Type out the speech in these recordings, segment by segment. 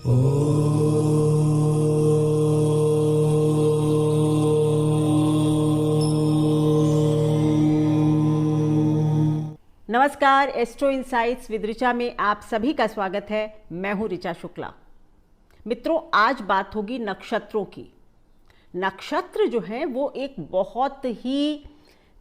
नमस्कार, astro insights with Richa में आप सभी का स्वागत है। मैं हूं ऋचा शुक्ला। मित्रों, आज बात होगी नक्षत्रों की। नक्षत्र जो हैं वो एक बहुत ही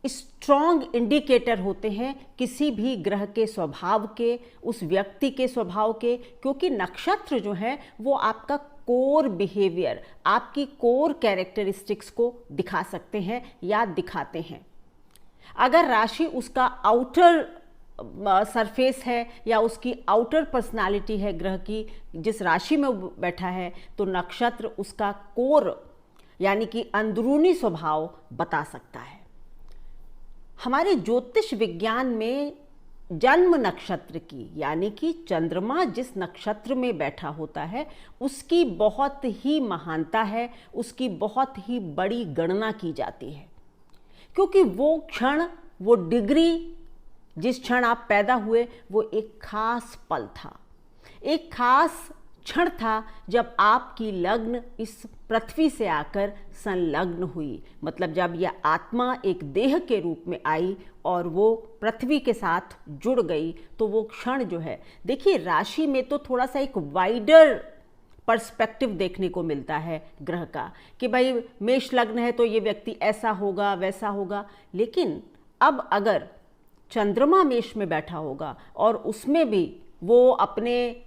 स्ट्रॉन्ग इंडिकेटर होते हैं किसी भी ग्रह के स्वभाव के, उस व्यक्ति के स्वभाव के, क्योंकि नक्षत्र जो है वो आपका कोर बिहेवियर, आपकी कोर कैरेक्टरिस्टिक्स को दिखा सकते हैं या दिखाते हैं। अगर राशि उसका आउटर सरफेस है या उसकी आउटर पर्सनालिटी है ग्रह की, जिस राशि में वो बैठा है, तो नक्षत्र उसका कोर यानी कि अंदरूनी स्वभाव बता सकता है। हमारे ज्योतिष विज्ञान में जन्म नक्षत्र की यानी कि चंद्रमा जिस नक्षत्र में बैठा होता है उसकी बहुत ही महानता है, उसकी बहुत ही बड़ी गणना की जाती है, क्योंकि वो क्षण, वो डिग्री, जिस क्षण आप पैदा हुए, वो एक खास पल था, एक खास क्षण था जब आपकी लग्न इस पृथ्वी से आकर संलग्न हुई। मतलब जब यह आत्मा एक देह के रूप में आई और वो पृथ्वी के साथ जुड़ गई, तो वो क्षण जो है, देखिए राशि में तो थोड़ा सा एक वाइडर पर्सपेक्टिव देखने को मिलता है ग्रह का, कि भाई मेष लग्न है तो ये व्यक्ति ऐसा होगा वैसा होगा। लेकिन अब अगर चंद्रमा मेष में बैठा होगा और उसमें भी वो अपने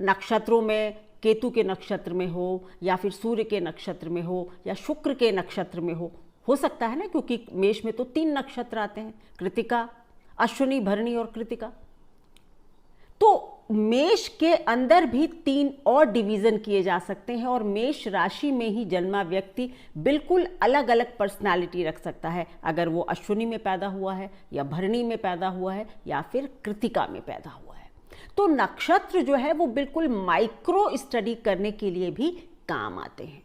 नक्षत्रों में, केतु के नक्षत्र में हो या फिर सूर्य के नक्षत्र में हो या शुक्र के नक्षत्र में हो सकता है ना, क्योंकि मेष में तो 3 नक्षत्र आते हैं, कृतिका, अश्विनी, भरणी और कृतिका। तो मेष के अंदर भी 3 और डिवीजन किए जा सकते हैं और मेष राशि में ही जन्मा व्यक्ति बिल्कुल अलग अलग पर्सनालिटी रख सकता है, अगर वो अश्विनी में पैदा हुआ है या भरणी में पैदा हुआ है या फिर कृतिका में पैदा हुआ है। तो नक्षत्र जो है वो बिल्कुल माइक्रो स्टडी करने के लिए भी काम आते हैं।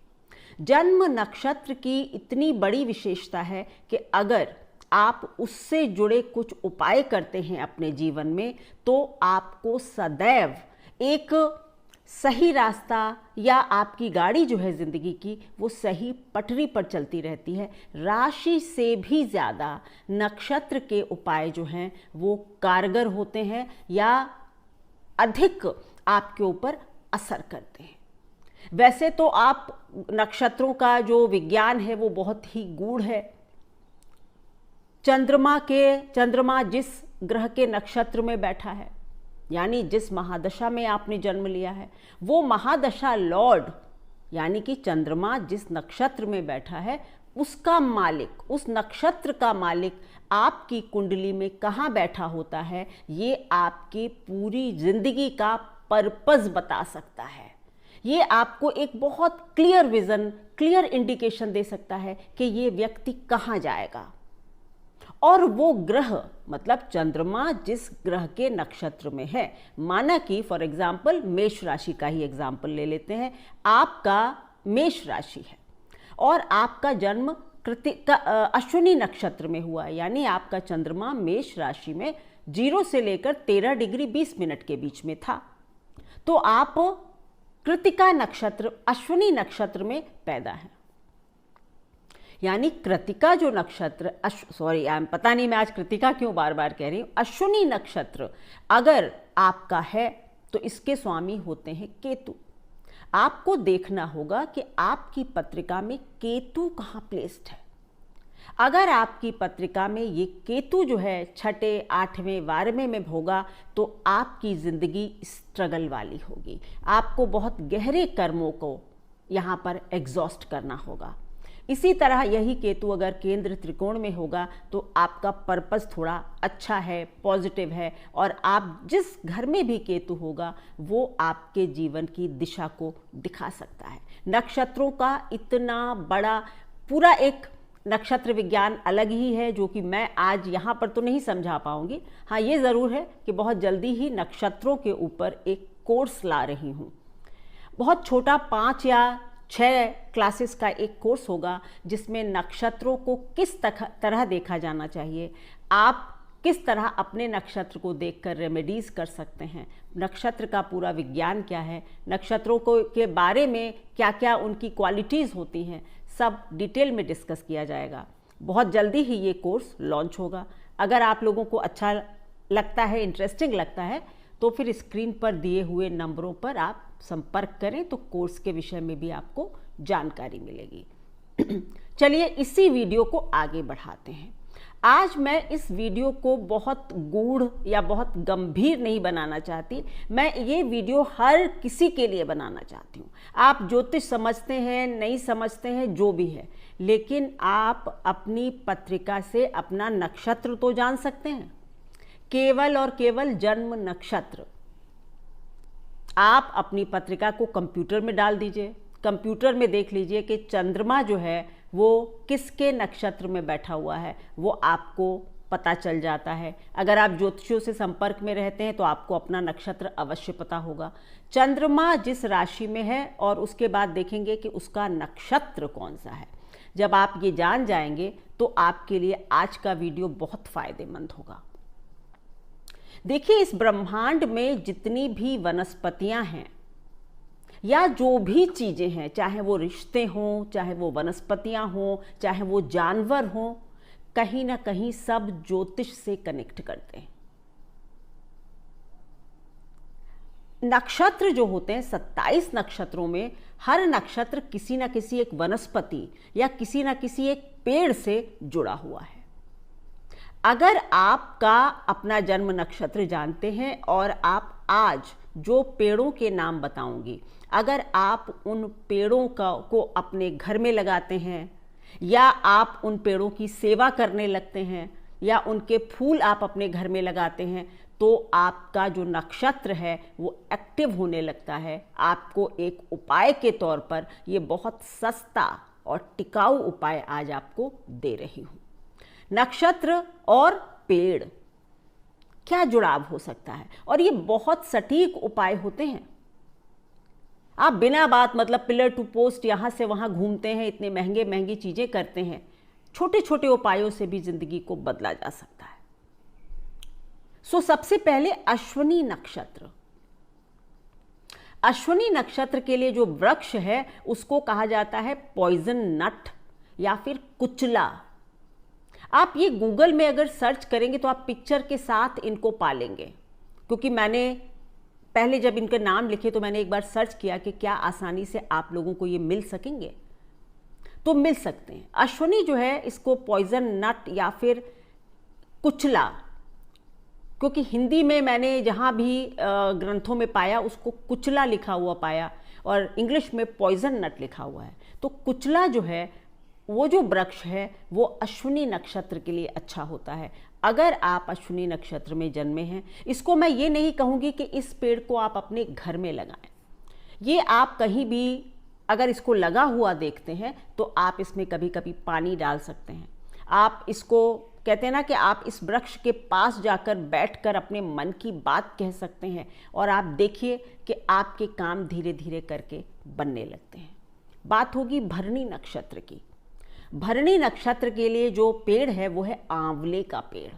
जन्म नक्षत्र की इतनी बड़ी विशेषता है कि अगर आप उससे जुड़े कुछ उपाय करते हैं अपने जीवन में, तो आपको सदैव एक सही रास्ता या आपकी गाड़ी जो है ज़िंदगी की, वो सही पटरी पर चलती रहती है। राशि से भी ज़्यादा नक्षत्र के उपाय जो हैं वो कारगर होते हैं या अधिक आपके ऊपर असर करते हैं। वैसे तो आप नक्षत्रों का जो विज्ञान है वो बहुत ही गूढ़ है। चंद्रमा जिस ग्रह के नक्षत्र में बैठा है, यानी जिस महादशा में आपने जन्म लिया है, वो महादशा लॉर्ड यानी कि चंद्रमा जिस नक्षत्र में बैठा है उसका मालिक, उस नक्षत्र का मालिक आपकी कुंडली में कहाँ बैठा होता है, ये आपकी पूरी जिंदगी का पर्पस बता सकता है। ये आपको एक बहुत क्लियर विजन, क्लियर इंडिकेशन दे सकता है कि ये व्यक्ति कहाँ जाएगा। और वो ग्रह, मतलब चंद्रमा जिस ग्रह के नक्षत्र में है, माना कि फॉर एग्जाम्पल मेष राशि का ही एग्जाम्पल ले लेते हैं। आपका मेष राशि है और आपका जन्म अश्विनी नक्षत्र में हुआ है, यानी आपका चंद्रमा मेष राशि में 0 से लेकर 13 डिग्री 20 मिनट के बीच में था। तो आप कृतिका नक्षत्र, अश्विनी नक्षत्र में पैदा हैं। यानी कृतिका जो नक्षत्र, पता नहीं मैं आज कृतिका क्यों बार बार कह रही हूँ, अश्विनी नक्षत्र अगर आपका है तो इसके स्वामी होते हैं केतु। आपको देखना होगा कि आपकी पत्रिका में केतु कहाँ प्लेस्ड है। अगर आपकी पत्रिका में ये केतु जो है 6, 8वें, 12वें में होगा तो आपकी ज़िंदगी स्ट्रगल वाली होगी। आपको बहुत गहरे कर्मों को यहाँ पर एग्जॉस्ट करना होगा। इसी तरह यही केतु अगर केंद्र त्रिकोण में होगा तो आपका पर्पस थोड़ा अच्छा है, पॉजिटिव है, और आप जिस घर में भी केतु होगा वो आपके जीवन की दिशा को दिखा सकता है। नक्षत्रों का इतना बड़ा पूरा एक नक्षत्र विज्ञान अलग ही है, जो कि मैं आज यहाँ पर तो नहीं समझा पाऊँगी। हाँ, ये ज़रूर है कि बहुत जल्दी ही नक्षत्रों के ऊपर एक कोर्स ला रही हूँ। बहुत छोटा 5 या 6 क्लासेस का एक कोर्स होगा जिसमें नक्षत्रों को किस तरह देखा जाना चाहिए, आप किस तरह अपने नक्षत्र को देखकर रेमेडीज कर सकते हैं, नक्षत्र का पूरा विज्ञान क्या है, नक्षत्रों को के बारे में क्या क्या उनकी क्वालिटीज़ होती हैं, सब डिटेल में डिस्कस किया जाएगा। बहुत जल्दी ही ये कोर्स लॉन्च होगा। अगर आप लोगों को अच्छा लगता है, इंटरेस्टिंग लगता है, तो फिर स्क्रीन पर दिए हुए नंबरों पर आप संपर्क करें तो कोर्स के विषय में भी आपको जानकारी मिलेगी। चलिए इसी वीडियो को आगे बढ़ाते हैं। आज मैं इस वीडियो को बहुत गूढ़ या बहुत गंभीर नहीं बनाना चाहती। मैं ये वीडियो हर किसी के लिए बनाना चाहती हूँ। आप ज्योतिष समझते हैं, नहीं समझते हैं, जो भी है, लेकिन आप अपनी पत्रिका से अपना नक्षत्र तो जान सकते हैं। केवल और केवल जन्म नक्षत्र। आप अपनी पत्रिका को कंप्यूटर में डाल दीजिए, कंप्यूटर में देख लीजिए कि चंद्रमा जो है वो किसके नक्षत्र में बैठा हुआ है, वो आपको पता चल जाता है। अगर आप ज्योतिषियों से संपर्क में रहते हैं तो आपको अपना नक्षत्र अवश्य पता होगा। चंद्रमा जिस राशि में है और उसके बाद देखेंगे कि उसका नक्षत्र कौन सा है। जब आप ये जान जाएंगे तो आपके लिए आज का वीडियो बहुत फायदेमंद होगा। देखिए, इस ब्रह्मांड में जितनी भी वनस्पतियां हैं या जो भी चीज़ें हैं, चाहे वो रिश्ते हों, चाहे वो वनस्पतियां हों, चाहे वो जानवर हों, कहीं ना कहीं सब ज्योतिष से कनेक्ट करते हैं। नक्षत्र जो होते हैं, 27 नक्षत्रों में हर नक्षत्र किसी न किसी एक वनस्पति या किसी न किसी एक पेड़ से जुड़ा हुआ है। अगर आपका अपना जन्म नक्षत्र जानते हैं और आप आज जो पेड़ों के नाम बताऊंगी, अगर आप उन पेड़ों को अपने घर में लगाते हैं या आप उन पेड़ों की सेवा करने लगते हैं या उनके फूल आप अपने घर में लगाते हैं, तो आपका जो नक्षत्र है वो एक्टिव होने लगता है। आपको एक उपाय के तौर पर ये बहुत सस्ता और टिकाऊ उपाय आज आपको दे रही हूँ। नक्षत्र और पेड़ क्या जुड़ाव हो सकता है, और ये बहुत सटीक उपाय होते हैं। आप बिना बात मतलब पिलर टू पोस्ट यहाँ से वहाँ घूमते हैं, इतने महंगे महंगी चीज़ें करते हैं, छोटे छोटे उपायों से भी जिंदगी को बदला जा सकता है। सबसे पहले अश्विनी नक्षत्र। अश्विनी नक्षत्र के लिए जो वृक्ष है उसको कहा जाता है पॉइजन नट या फिर कुचला। आप ये गूगल में अगर सर्च करेंगे तो आप पिक्चर के साथ इनको पालेंगे, क्योंकि मैंने पहले जब इनके नाम लिखे तो मैंने एक बार सर्च किया कि क्या आसानी से आप लोगों को ये मिल सकेंगे, तो मिल सकते हैं। अश्विनी जो है इसको पॉइजन नट या फिर कुचला, क्योंकि हिंदी में मैंने जहाँ भी ग्रंथों में पाया उसको कुचला लिखा हुआ पाया और इंग्लिश में पॉइजन नट लिखा हुआ है। तो कुचला जो है वो जो वृक्ष है वो अश्विनी नक्षत्र के लिए अच्छा होता है। अगर आप अश्विनी नक्षत्र में जन्मे हैं, इसको मैं ये नहीं कहूँगी कि इस पेड़ को आप अपने घर में लगाएं। ये आप कहीं भी अगर इसको लगा हुआ देखते हैं तो आप इसमें कभी कभी पानी डाल सकते हैं। आप इसको कहते हैं ना कि आप इस वृक्ष के पास जाकर बैठकर अपने मन की बात कह सकते हैं और आप देखिए कि आपके काम धीरे धीरे करके बनने लगते हैं। बात होगी भरणी नक्षत्र की। भरणी नक्षत्र के लिए जो पेड़ है वो है आंवले का पेड़।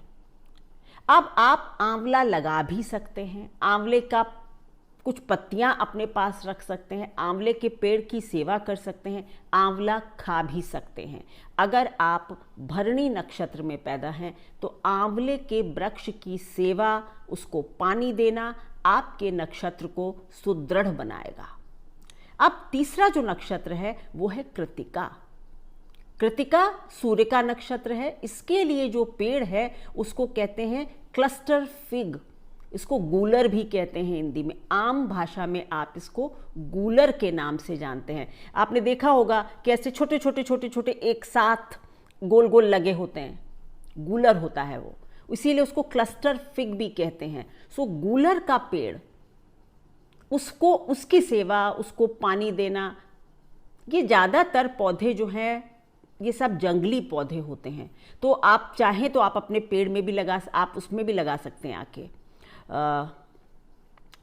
अब आप आंवला लगा भी सकते हैं, आंवले का कुछ पत्तियां अपने पास रख सकते हैं, आंवले के पेड़ की सेवा कर सकते हैं, आंवला खा भी सकते हैं। अगर आप भरणी नक्षत्र में पैदा हैं तो आंवले के वृक्ष की सेवा, उसको पानी देना आपके नक्षत्र को सुदृढ़ बनाएगा। अब तीसरा जो नक्षत्र है वो है कृत्तिका। कृत्तिका सूर्य का नक्षत्र है। इसके लिए जो पेड़ है उसको कहते हैं क्लस्टर फिग, इसको गूलर भी कहते हैं हिंदी में। आम भाषा में आप इसको गूलर के नाम से जानते हैं। आपने देखा होगा कि ऐसे छोटे छोटे छोटे छोटे एक साथ गोल गोल लगे होते हैं, गूलर होता है वो, इसीलिए उसको क्लस्टर फिग भी कहते हैं। गूलर का पेड़, उसको उसकी सेवा, उसको पानी देना, ये ज़्यादातर पौधे जो हैं ये सब जंगली पौधे होते हैं। तो आप चाहें तो आप अपने पेड़ में भी आप उसमें भी लगा सकते हैं, आके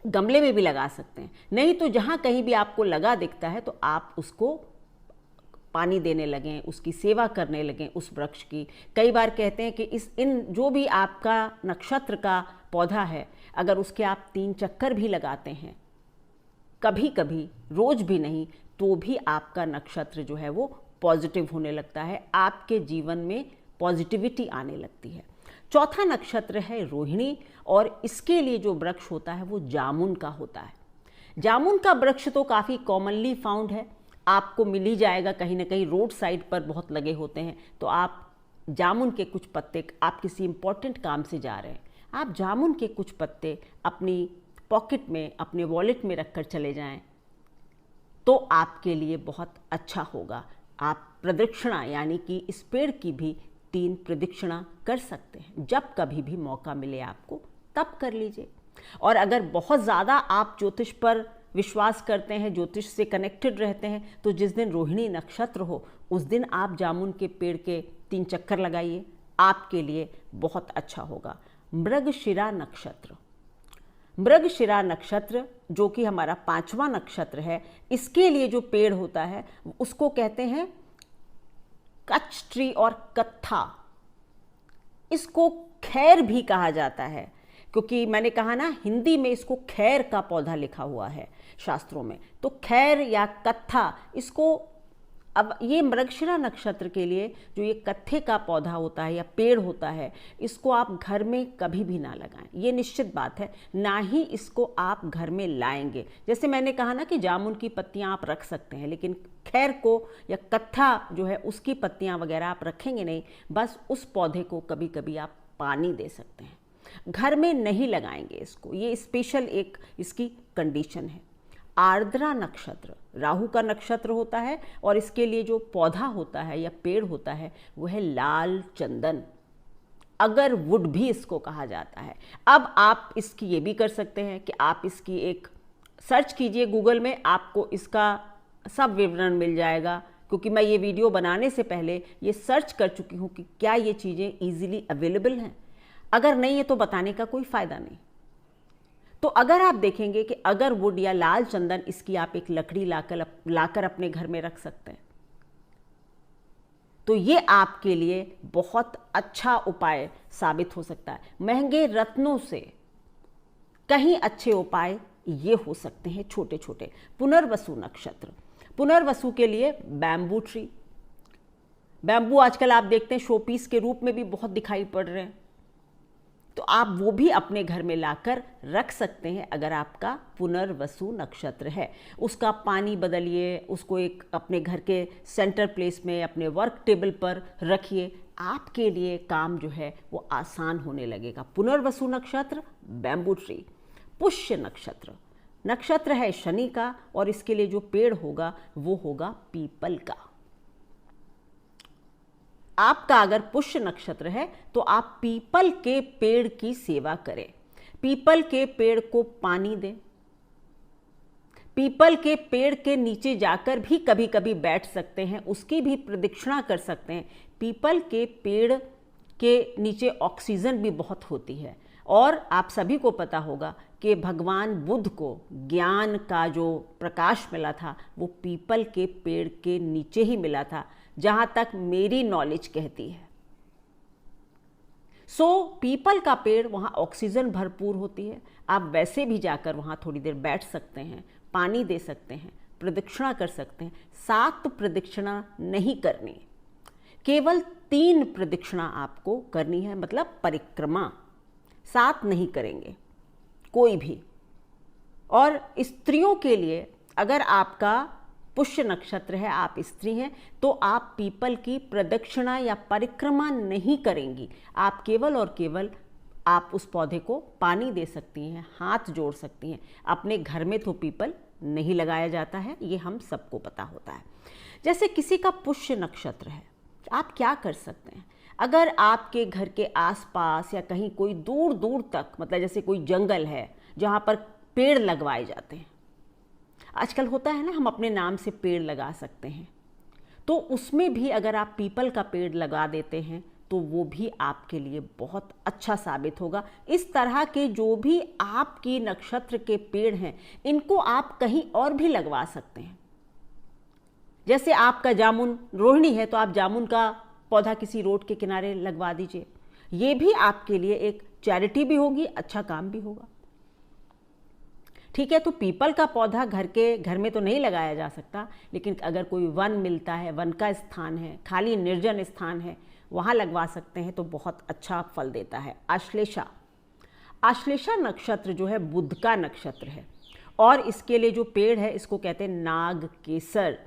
गमले में भी लगा सकते हैं। नहीं तो जहाँ कहीं भी आपको लगा दिखता है तो आप उसको पानी देने लगें, उसकी सेवा करने लगें उस वृक्ष की। कई बार कहते हैं कि इन जो भी आपका नक्षत्र का पौधा है, अगर उसके आप 3 चक्कर भी लगाते हैं कभी कभी, रोज भी नहीं, तो भी आपका नक्षत्र जो है वो पॉजिटिव होने लगता है, आपके जीवन में पॉजिटिविटी आने लगती है। चौथा नक्षत्र है रोहिणी, और इसके लिए जो वृक्ष होता है वो जामुन का होता है। जामुन का वृक्ष तो काफ़ी कॉमनली फाउंड है, आपको मिल ही जाएगा, कहीं ना कहीं रोड साइड पर बहुत लगे होते हैं। तो आप जामुन के कुछ पत्ते, आप किसी इंपॉर्टेंट काम से जा रहे हैं, आप जामुन के कुछ पत्ते अपनी पॉकेट में, अपने वॉलेट में रखकर चले जाएं, तो आपके लिए बहुत अच्छा होगा। आप प्रदक्षिणा यानी कि इस पेड़ की भी 3 प्रदक्षिणा कर सकते हैं। जब कभी भी मौका मिले आपको तब कर लीजिए। और अगर बहुत ज़्यादा आप ज्योतिष पर विश्वास करते हैं, ज्योतिष से कनेक्टेड रहते हैं, तो जिस दिन रोहिणी नक्षत्र हो उस दिन आप जामुन के पेड़ के 3 चक्कर लगाइए, आपके लिए बहुत अच्छा होगा। मृगशिरा नक्षत्र, मृगशिरा नक्षत्र जो कि हमारा 5वां नक्षत्र है, इसके लिए जो पेड़ होता है उसको कहते हैं कच्छ ट्री और कत्था। इसको खैर भी कहा जाता है, क्योंकि मैंने कहा ना हिंदी में इसको खैर का पौधा लिखा हुआ है शास्त्रों में, तो खैर या कत्था इसको। अब ये मृगशिरा नक्षत्र के लिए जो ये कत्थे का पौधा होता है या पेड़ होता है, इसको आप घर में कभी भी ना लगाएं, ये निश्चित बात है। ना ही इसको आप घर में लाएंगे। जैसे मैंने कहा ना कि जामुन की पत्तियां आप रख सकते हैं, लेकिन खैर को या कत्था जो है उसकी पत्तियां वगैरह आप रखेंगे नहीं। बस उस पौधे को कभी कभी आप पानी दे सकते हैं, घर में नहीं लगाएंगे इसको। ये स्पेशल एक इसकी कंडीशन है। आर्द्रा नक्षत्र राहु का नक्षत्र होता है, और इसके लिए जो पौधा होता है या पेड़ होता है वो है लाल चंदन, अगर वुड भी इसको कहा जाता है। अब आप इसकी ये भी कर सकते हैं कि आप इसकी एक सर्च कीजिए गूगल में, आपको इसका सब विवरण मिल जाएगा, क्योंकि मैं ये वीडियो बनाने से पहले ये सर्च कर चुकी हूँ कि क्या ये चीज़ें ईजिली अवेलेबल हैं। अगर नहीं है तो बताने का कोई फ़ायदा नहीं। तो अगर आप देखेंगे कि अगर वुड या लाल चंदन, इसकी आप एक लकड़ी लाकर अपने घर में रख सकते हैं, तो ये आपके लिए बहुत अच्छा उपाय साबित हो सकता है। महंगे रत्नों से कहीं अच्छे उपाय ये हो सकते हैं छोटे छोटे। पुनर्वसु नक्षत्र, पुनर्वसु के लिए बैम्बू ट्री, बैम्बू आजकल आप देखते हैं शोपीस के रूप में भी बहुत दिखाई पड़ रहे हैं, तो आप वो भी अपने घर में लाकर रख सकते हैं अगर आपका पुनर्वसु नक्षत्र है। उसका पानी बदलिए, उसको एक अपने घर के सेंटर प्लेस में, अपने वर्क टेबल पर रखिए, आपके लिए काम जो है वो आसान होने लगेगा। पुनर्वसु नक्षत्र, बैम्बू ट्री। पुष्य नक्षत्र, नक्षत्र है शनि का, और इसके लिए जो पेड़ होगा वो होगा पीपल का। आपका अगर पुष्य नक्षत्र है तो आप पीपल के पेड़ की सेवा करें, पीपल के पेड़ को पानी दें, पीपल के पेड़ के नीचे जाकर भी कभी कभी बैठ सकते हैं, उसकी भी प्रदक्षिणा कर सकते हैं। पीपल के पेड़ के नीचे ऑक्सीजन भी बहुत होती है, और आप सभी को पता होगा कि भगवान बुद्ध को ज्ञान का जो प्रकाश मिला था वो पीपल के पेड़ के नीचे ही मिला था, जहां तक मेरी नॉलेज कहती है। पीपल का पेड़, वहां ऑक्सीजन भरपूर होती है। आप वैसे भी जाकर वहां थोड़ी देर बैठ सकते हैं, पानी दे सकते हैं, प्रदक्षिणा कर सकते हैं। 7 प्रदक्षिणा नहीं करनी, केवल 3 प्रदक्षिणा आपको करनी है, मतलब परिक्रमा। 7 नहीं करेंगे कोई भी। और स्त्रियों के लिए, अगर आपका पुष्य नक्षत्र है, आप स्त्री हैं, तो आप पीपल की प्रदक्षिणा या परिक्रमा नहीं करेंगी। आप केवल और केवल आप उस पौधे को पानी दे सकती हैं, हाथ जोड़ सकती हैं। अपने घर में तो पीपल नहीं लगाया जाता है, ये हम सबको पता होता है। जैसे किसी का पुष्य नक्षत्र है, आप क्या कर सकते हैं? अगर आपके घर के आसपास या कहीं कोई दूर दूर तक, मतलब जैसे कोई जंगल है जहाँ पर पेड़ लगवाए जाते हैं, आजकल होता है ना, हम अपने नाम से पेड़ लगा सकते हैं, तो उसमें भी अगर आप पीपल का पेड़ लगा देते हैं तो वो भी आपके लिए बहुत अच्छा साबित होगा। इस तरह के जो भी आपकी नक्षत्र के पेड़ हैं, इनको आप कहीं और भी लगवा सकते हैं। जैसे आपका जामुन रोहिणी है तो आप जामुन का पौधा किसी रोड के किनारे लगवा दीजिए, ये भी आपके लिए एक चैरिटी भी होगी, अच्छा काम भी होगा। ठीक है, तो पीपल का पौधा घर में तो नहीं लगाया जा सकता, लेकिन अगर कोई वन मिलता है, वन का स्थान है, खाली निर्जन स्थान है, वहाँ लगवा सकते हैं तो बहुत अच्छा फल देता है। आश्लेषा, आश्लेषा नक्षत्र जो है बुध का नक्षत्र है और इसके लिए जो पेड़ है इसको कहते हैं नाग केसर।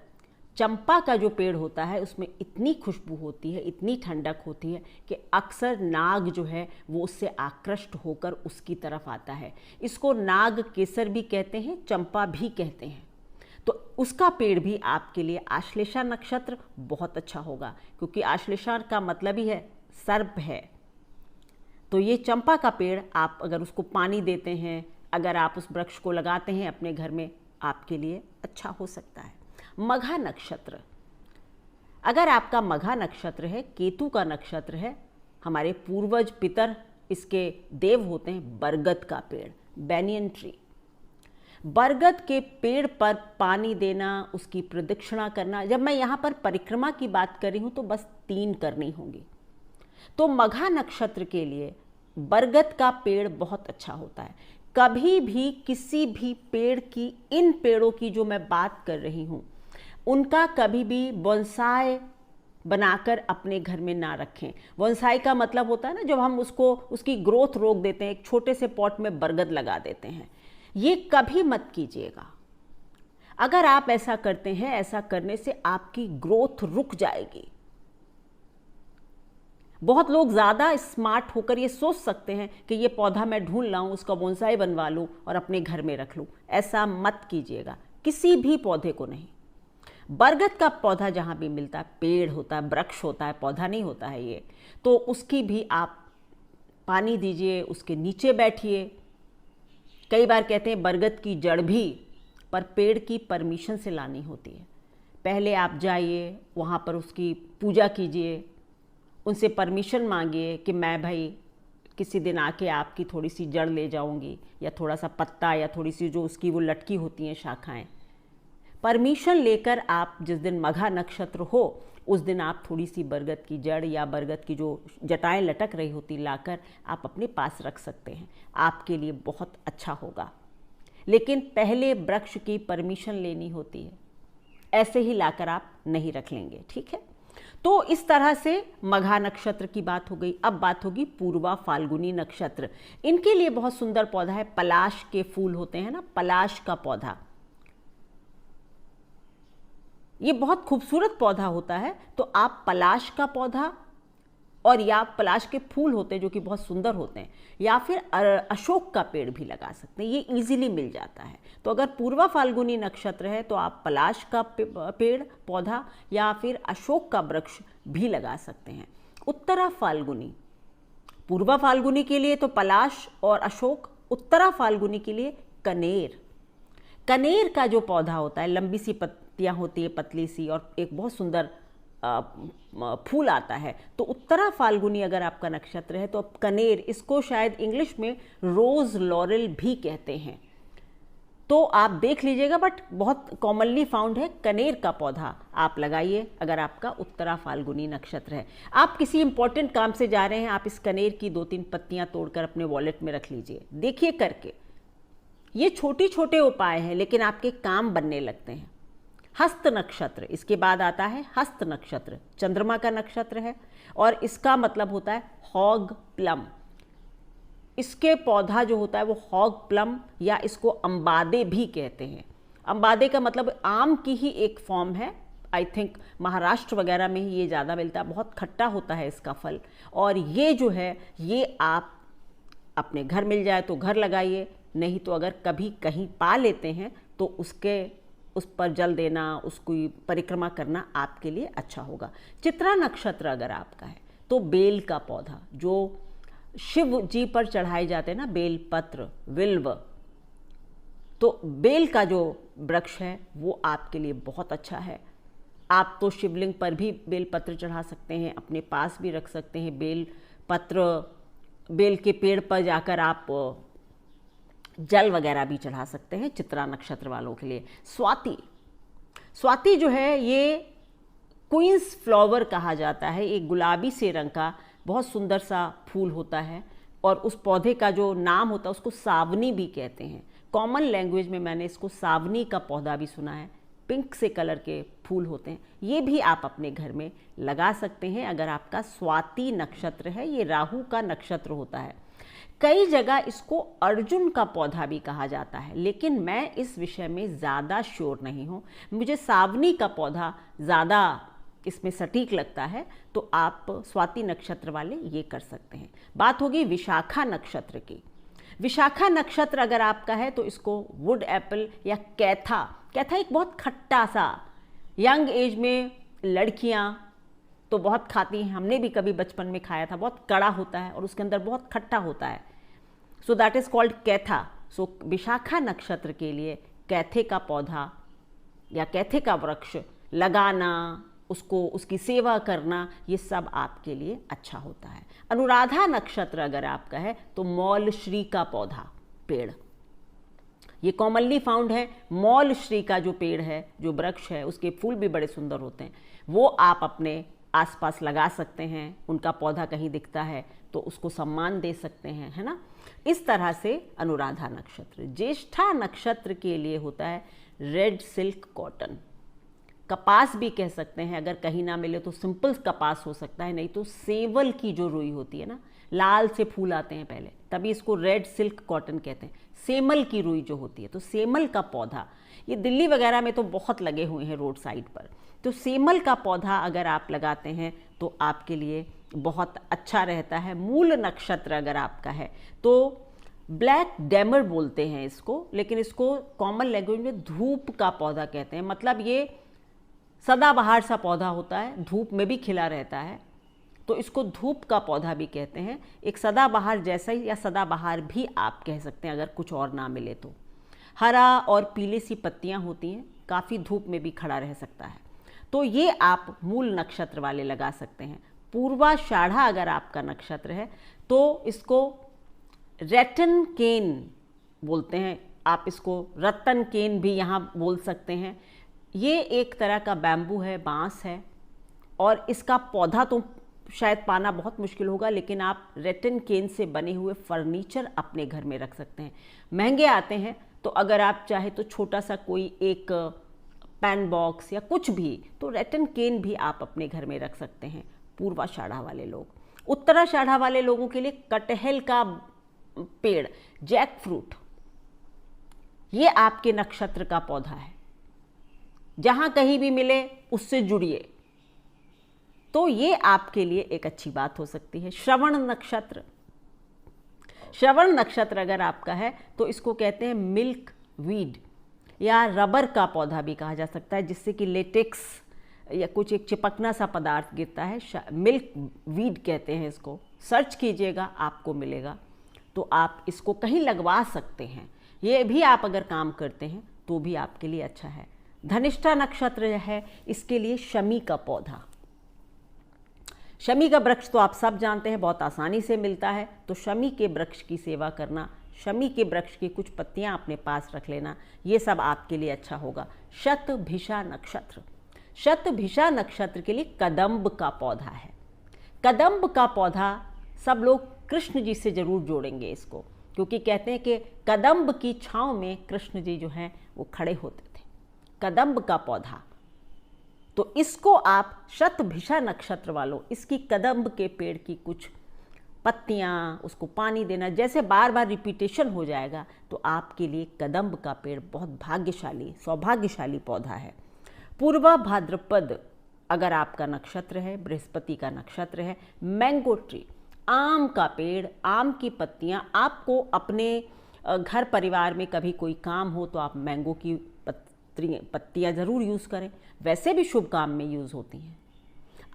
चंपा का जो पेड़ होता है उसमें इतनी खुशबू होती है, इतनी ठंडक होती है कि अक्सर नाग जो है वो उससे आकृष्ट होकर उसकी तरफ आता है। इसको नाग केसर भी कहते हैं, चंपा भी कहते हैं। तो उसका पेड़ भी आपके लिए आश्लेषा नक्षत्र बहुत अच्छा होगा, क्योंकि आश्लेषा का मतलब ही है सर्प है। तो ये चंपा का पेड़ आप अगर उसको पानी देते हैं, अगर आप उस वृक्ष को लगाते हैं अपने घर में, आपके लिए अच्छा हो सकता है। मघा नक्षत्र, अगर आपका मघा नक्षत्र है, केतु का नक्षत्र है, हमारे पूर्वज पितर इसके देव होते हैं, बरगद का पेड़, बैनियन ट्री। बरगद के पेड़ पर पानी देना, उसकी प्रदक्षिणा करना, जब मैं यहाँ पर परिक्रमा की बात कर रही हूँ तो बस 3 करनी होंगी। तो मघा नक्षत्र के लिए बरगद का पेड़ बहुत अच्छा होता है। कभी भी किसी भी पेड़ की, इन पेड़ों की जो मैं बात कर रही हूँ, उनका कभी भी बोनसाई बनाकर अपने घर में ना रखें। बोनसाई का मतलब होता है ना, जब हम उसको उसकी ग्रोथ रोक देते हैं, एक छोटे से पॉट में बरगद लगा देते हैं, ये कभी मत कीजिएगा। अगर आप ऐसा करते हैं, ऐसा करने से आपकी ग्रोथ रुक जाएगी। बहुत लोग ज़्यादा स्मार्ट होकर ये सोच सकते हैं कि ये पौधा मैं ढूंढ लाऊं, उसका बोनसाई बनवा लूं और अपने घर में रख लूं। ऐसा मत कीजिएगा, किसी भी पौधे को नहीं। बरगद का पौधा जहाँ भी मिलता है, पेड़ होता है, वृक्ष होता है, पौधा नहीं होता है ये, तो उसकी भी आप पानी दीजिए, उसके नीचे बैठिए। कई बार कहते हैं बरगद की जड़ भी, पर पेड़ की परमिशन से लानी होती है। पहले आप जाइए, वहाँ पर उसकी पूजा कीजिए, उनसे परमिशन मांगिए कि मैं भाई किसी दिन आके आपकी थोड़ी सी जड़ ले जाऊंगी, या थोड़ा सा पत्ता, या थोड़ी सी जो उसकी वो लटकी होती हैं शाखाएं। परमिशन लेकर आप जिस दिन मघा नक्षत्र हो उस दिन आप थोड़ी सी बरगद की जड़ या बरगद की जो जटाएं लटक रही होती लाकर आप अपने पास रख सकते हैं, आपके लिए बहुत अच्छा होगा। लेकिन पहले वृक्ष की परमिशन लेनी होती है, ऐसे ही लाकर आप नहीं रख लेंगे। ठीक है, तो इस तरह से मघा नक्षत्र की बात हो गई। अब बात होगी पूर्वा फाल्गुनी नक्षत्र। इनके लिए बहुत सुंदर पौधा है, पलाश के फूल होते हैं ना, पलाश का पौधा, ये बहुत खूबसूरत पौधा होता है। तो आप पलाश का पौधा, और या पलाश के फूल होते हैं जो कि बहुत सुंदर होते हैं, या फिर अशोक का पेड़ भी लगा सकते हैं, ये इजीली मिल जाता है। तो अगर पूर्वा फाल्गुनी नक्षत्र है तो आप पलाश का पेड़ पौधा या फिर अशोक का वृक्ष भी लगा सकते हैं। उत्तरा फाल्गुनी, पूर्वा फाल्गुनी के लिए तो पलाश और अशोक, उत्तरा फाल्गुनी के लिए कनेर। कनेर का जो पौधा होता है, लंबी सी पत्तियाँ होती है, पतली सी, और एक बहुत सुंदर फूल आता है। तो उत्तरा फाल्गुनी अगर आपका नक्षत्र है तो कनेर, इसको शायद इंग्लिश में रोज लॉरेल भी कहते हैं, तो आप देख लीजिएगा, बट बहुत कॉमनली फाउंड है। कनेर का पौधा आप लगाइए अगर आपका उत्तरा फाल्गुनी नक्षत्र है। आप किसी इंपॉर्टेंट काम से जा रहे हैं, आप इस कनेर की 2-3 पत्तियां तोड़कर अपने वॉलेट में रख लीजिए, देखिए करके। ये छोटे छोटे उपाय हैं लेकिन आपके काम बनने लगते हैं। हस्त नक्षत्र, इसके बाद आता है हस्त नक्षत्र, चंद्रमा का नक्षत्र है और इसका मतलब होता है हॉग प्लम। इसके पौधा जो होता है वो हॉग प्लम, या इसको अम्बादे भी कहते हैं। अम्बादे का मतलब आम की ही एक फॉर्म है, आई थिंक महाराष्ट्र वगैरह में ही ये ज़्यादा मिलता है। बहुत खट्टा होता है इसका फल, और ये जो है ये आप अपने घर मिल जाए तो घर लगाइए, नहीं तो अगर कभी कहीं पा लेते हैं तो उस पर जल देना, उसकी परिक्रमा करना आपके लिए अच्छा होगा। चित्रा नक्षत्र अगर आपका है तो बेल का पौधा, जो शिव जी पर चढ़ाए जाते हैं ना, बेल पत्र, विल्व, तो बेल का जो वृक्ष है वो आपके लिए बहुत अच्छा है। आप तो शिवलिंग पर भी बेल पत्र चढ़ा सकते हैं, अपने पास भी रख सकते हैं बेल पत्र। बेल के पेड़ पर जाकर आप जल वगैरह भी चढ़ा सकते हैं चित्रा नक्षत्र वालों के लिए। स्वाति, स्वाति जो है ये क्वींस फ्लावर कहा जाता है। एक गुलाबी से रंग का बहुत सुंदर सा फूल होता है और उस पौधे का जो नाम होता है उसको सावनी भी कहते हैं। कॉमन लैंग्वेज में मैंने इसको सावनी का पौधा भी सुना है। पिंक से कलर के फूल होते हैं, ये भी आप अपने घर में लगा सकते हैं अगर आपका स्वाति नक्षत्र है। ये राहु का नक्षत्र होता है। कई जगह इसको अर्जुन का पौधा भी कहा जाता है, लेकिन मैं इस विषय में ज़्यादा श्योर नहीं हूँ। मुझे सावनी का पौधा ज़्यादा इसमें सटीक लगता है, तो आप स्वाति नक्षत्र वाले ये कर सकते हैं। बात होगी विशाखा नक्षत्र की। विशाखा नक्षत्र अगर आपका है तो इसको वुड एप्पल या कैथा, कैथा एक बहुत खट्टा सा, यंग एज में लड़कियां तो बहुत खाती हैं, हमने भी कभी बचपन में खाया था। बहुत कड़ा होता है और उसके अंदर बहुत खट्टा होता है, सो दैट इज़ कॉल्ड कैथा। सो विशाखा नक्षत्र के लिए कैथे का पौधा या कैथे का वृक्ष लगाना, उसको उसकी सेवा करना, ये सब आपके लिए अच्छा होता है। अनुराधा नक्षत्र अगर आपका है तो मौलश्री का पौधा, पेड़, ये कॉमनली फाउंड है। मौलश्री का जो पेड़ है, जो वृक्ष है, उसके फूल भी बड़े सुंदर होते हैं, वो आप अपने आसपास लगा सकते हैं। उनका पौधा कहीं दिखता है तो उसको सम्मान दे सकते हैं, है ना। इस तरह से अनुराधा नक्षत्र। ज्येष्ठा नक्षत्र के लिए होता है रेड सिल्क कॉटन, कपास भी कह सकते हैं। अगर कहीं ना मिले तो सिंपल कपास हो सकता है, नहीं तो सेवल की जो रुई होती है ना, लाल से फूल आते हैं पहले, तभी इसको रेड सिल्क कॉटन कहते हैं। सेमल की रुई जो होती है, तो सेमल का पौधा, ये दिल्ली वगैरह में तो बहुत लगे हुए हैं रोड साइड पर, तो सेमल का पौधा अगर आप लगाते हैं तो आपके लिए बहुत अच्छा रहता है। मूल नक्षत्र अगर आपका है तो ब्लैक डेमर बोलते हैं इसको, लेकिन इसको कॉमन लैंग्वेज में धूप का पौधा कहते हैं। मतलब ये सदाबहार सा पौधा होता है, धूप में भी खिला रहता है, तो इसको धूप का पौधा भी कहते हैं। एक सदाबहार जैसा ही, या सदाबहार भी आप कह सकते हैं अगर कुछ और ना मिले तो। हरा और पीले सी पत्तियां होती हैं, काफ़ी धूप में भी खड़ा रह सकता है, तो ये आप मूल नक्षत्र वाले लगा सकते हैं। पूर्वाषाढ़ा अगर आपका नक्षत्र है तो इसको रैटन केन बोलते हैं, आप इसको रतन केन भी यहाँ बोल सकते हैं। ये एक तरह का बैम्बू है, बांस है, और इसका पौधा तो शायद पाना बहुत मुश्किल होगा, लेकिन आप रेटन केन से बने हुए फर्नीचर अपने घर में रख सकते हैं। महंगे आते हैं, तो अगर आप चाहे तो छोटा सा कोई एक पैन बॉक्स या कुछ भी, तो रेटन केन भी आप अपने घर में रख सकते हैं। पूर्वाषाढ़ा वाले लोग। उत्तराषाढ़ा वाले लोगों के लिए कटहल का पेड़, जैक फ्रूट, ये आपके नक्षत्र का पौधा है। जहां कहीं भी मिले उससे जुड़िए, तो ये आपके लिए एक अच्छी बात हो सकती है। श्रवण नक्षत्र, श्रवण नक्षत्र अगर आपका है तो इसको कहते हैं मिल्क वीड, या रबर का पौधा भी कहा जा सकता है, जिससे कि लेटेक्स या कुछ एक चिपकना सा पदार्थ गिरता है। मिल्क वीड कहते हैं इसको, सर्च कीजिएगा आपको मिलेगा, तो आप इसको कहीं लगवा सकते हैं। ये भी आप अगर काम करते हैं तो भी आपके लिए अच्छा है। धनिष्ठा नक्षत्र है, इसके लिए शमी का पौधा, शमी का वृक्ष तो आप सब जानते हैं, बहुत आसानी से मिलता है, तो शमी के वृक्ष की सेवा करना, शमी के वृक्ष की कुछ पत्तियां अपने पास रख लेना, ये सब आपके लिए अच्छा होगा। शतभिषा नक्षत्र, शतभिषा नक्षत्र के लिए कदम्ब का पौधा है। कदम्ब का पौधा सब लोग कृष्ण जी से जरूर जोड़ेंगे इसको, क्योंकि कहते हैं कि कदम्ब की छांव में कृष्ण जी जो हैं वो खड़े होते थे। कदम्ब का पौधा, तो इसको आप शतभिषा नक्षत्र वालों, इसकी कदम्ब के पेड़ की कुछ पत्तियां, उसको पानी देना, जैसे बार बार रिपीटेशन हो जाएगा तो आपके लिए कदम्ब का पेड़ बहुत भाग्यशाली, सौभाग्यशाली पौधा है। पूर्वा भाद्रपद अगर आपका नक्षत्र है, बृहस्पति का नक्षत्र है, मैंगो ट्री, आम का पेड़, आम की पत्तियां, आपको अपने घर परिवार में कभी कोई काम हो तो आप मैंगो की पत्तियां ज़रूर यूज़ करें, वैसे भी शुभ काम में यूज़ होती हैं।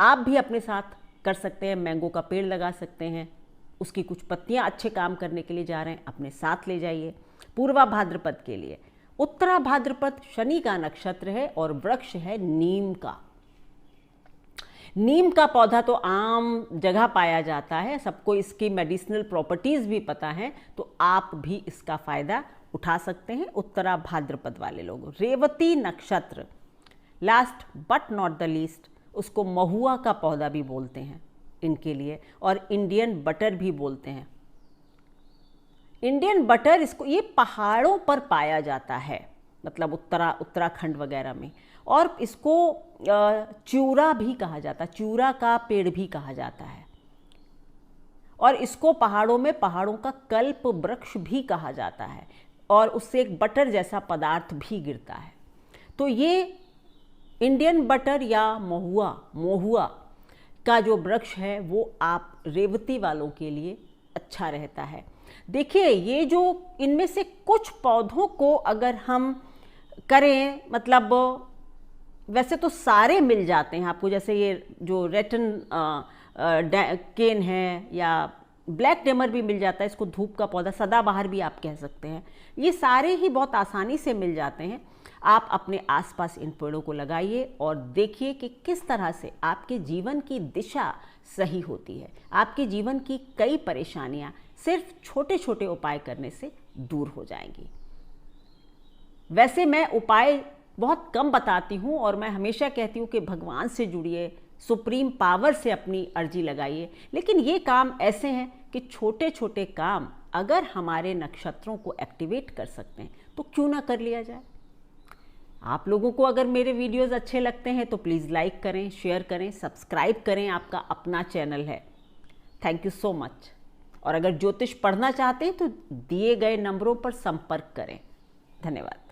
आप भी अपने साथ कर सकते हैं, मैंगो का पेड़ लगा सकते हैं, उसकी कुछ पत्तियां अच्छे काम करने के लिए जा रहे हैं, अपने साथ ले जाइए। पूर्वा भाद्रपद के लिए। उत्तरा भाद्रपद शनि का नक्षत्र है और वृक्ष है नीम का। नीम का पौधा तो आम जगह पाया जाता है, सबको इसकी मेडिसिनल प्रॉपर्टीज़ भी पता है, तो आप भी इसका फ़ायदा उठा सकते हैं, उत्तरा भाद्रपद वाले लोग। रेवती नक्षत्र, last but not the least, उसको महुआ का पौधा भी बोलते हैं इनके लिए, और इंडियन बटर भी बोलते हैं। इंडियन बटर, इसको ये पहाड़ों पर पाया जाता है, मतलब उत्तराखंड वगैरह में, और इसको च्यूरा भी कहा जाता है, च्यूरा का पेड़ भी कहा जाता है, और इसको पहाड़ों में पहाड़ों का कल्प वृक्ष भी कहा जाता है, और उससे एक बटर जैसा पदार्थ भी गिरता है। तो ये इंडियन बटर या महुआ का जो वृक्ष है वो आप रेवती वालों के लिए अच्छा रहता है। देखिए, ये जो इनमें से कुछ पौधों को अगर हम करें, मतलब वैसे तो सारे मिल जाते हैं आपको, जैसे ये जो रेटन केन है या ब्लैक डेमर भी मिल जाता है, इसको धूप का पौधा, सदाबहार भी आप कह सकते हैं। ये सारे ही बहुत आसानी से मिल जाते हैं। आप अपने आसपास इन पेड़ों को लगाइए और देखिए कि किस तरह से आपके जीवन की दिशा सही होती है। आपके जीवन की कई परेशानियां सिर्फ छोटे छोटे उपाय करने से दूर हो जाएंगी। वैसे मैं उपाय बहुत कम बताती हूँ, और मैं हमेशा कहती हूँ कि भगवान से जुड़िए, सुप्रीम पावर से अपनी अर्जी लगाइए, लेकिन ये काम ऐसे हैं कि छोटे छोटे काम अगर हमारे नक्षत्रों को एक्टिवेट कर सकते हैं तो क्यों ना कर लिया जाए। आप लोगों को अगर मेरे वीडियोस अच्छे लगते हैं तो प्लीज़ लाइक करें, शेयर करें, सब्सक्राइब करें, आपका अपना चैनल है। Thank you so much. और अगर ज्योतिष पढ़ना चाहते हैं तो दिए गए नंबरों पर संपर्क करें। धन्यवाद।